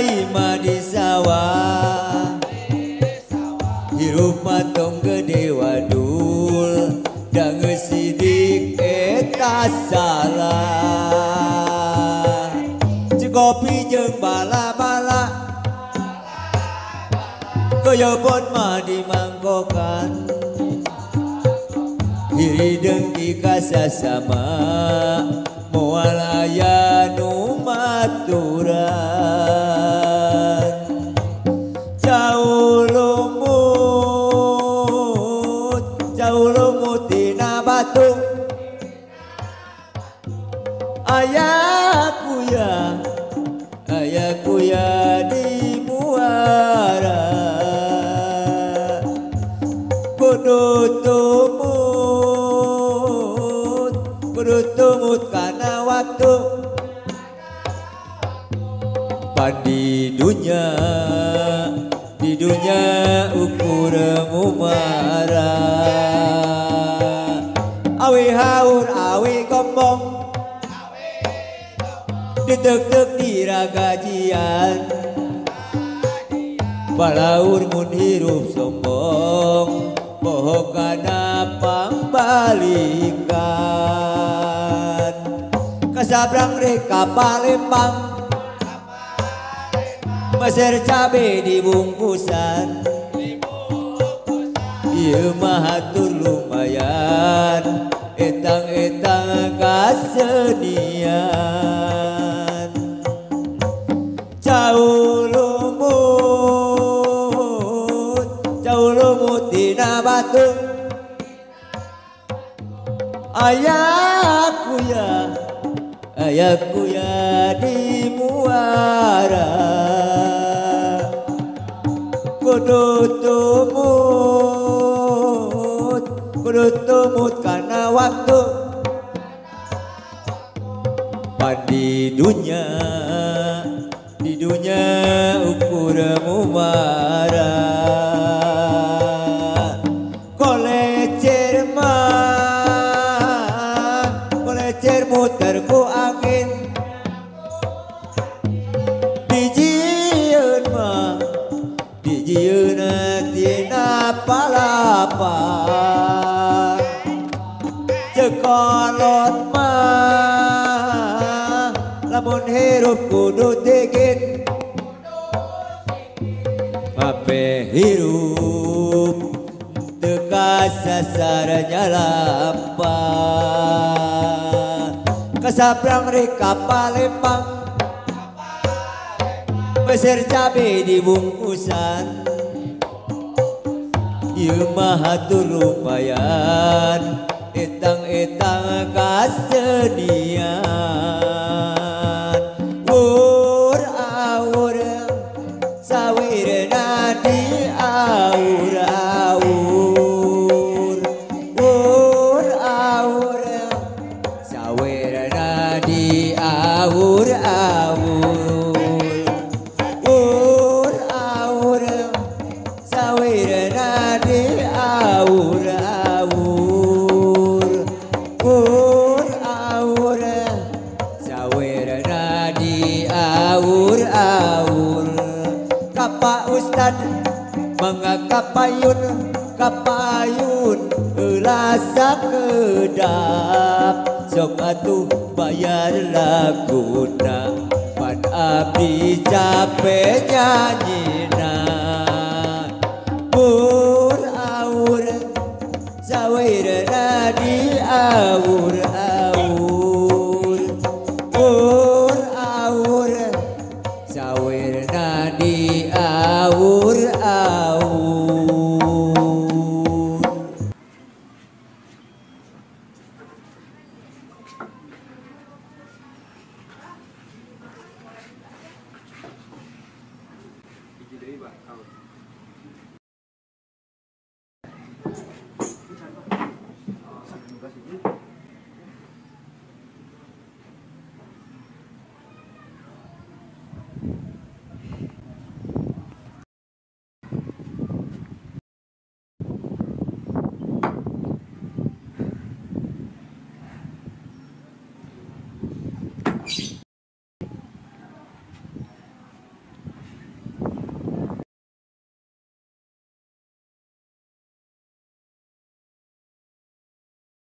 ima di sawah hirup matong gede wadul dan ngesidik eta salah cekopi jeung bala-bala koyobot mah dimangkokan hirideng di kasasama moal aya nu maturan jauh lumut dina batu aya kuya di muara kudu tumut karena waktu di dunia ukur mumara awi haur awi gombong ditek-tek di ragajian balaur mun hirup sombong poho kana pangbalikan kasabrang reka Palembang Meser cabe dibungkusan ieu mah hatur lumayan etang-etang kasenian jauh lumut dina batu aya kuya di muara kudu tumut karena waktu di dunia ukur mumara kolecer muter ku angin dijieun tina palapan cekolot mah lamun hirup kudu digin ape hirup teka sasarnya lapan kasabrang reka Palembang Meser cabe dibungkusan ieu mah hatur lumayan etang-etang kasenian aur sawirna di aur sawirna di aur Kapa Ustad kapayun heula sakedap sok atuh bayar laguna pan abdi capek nyanyina aur sawirna di aur sawirna di aur Iki deui, Pak.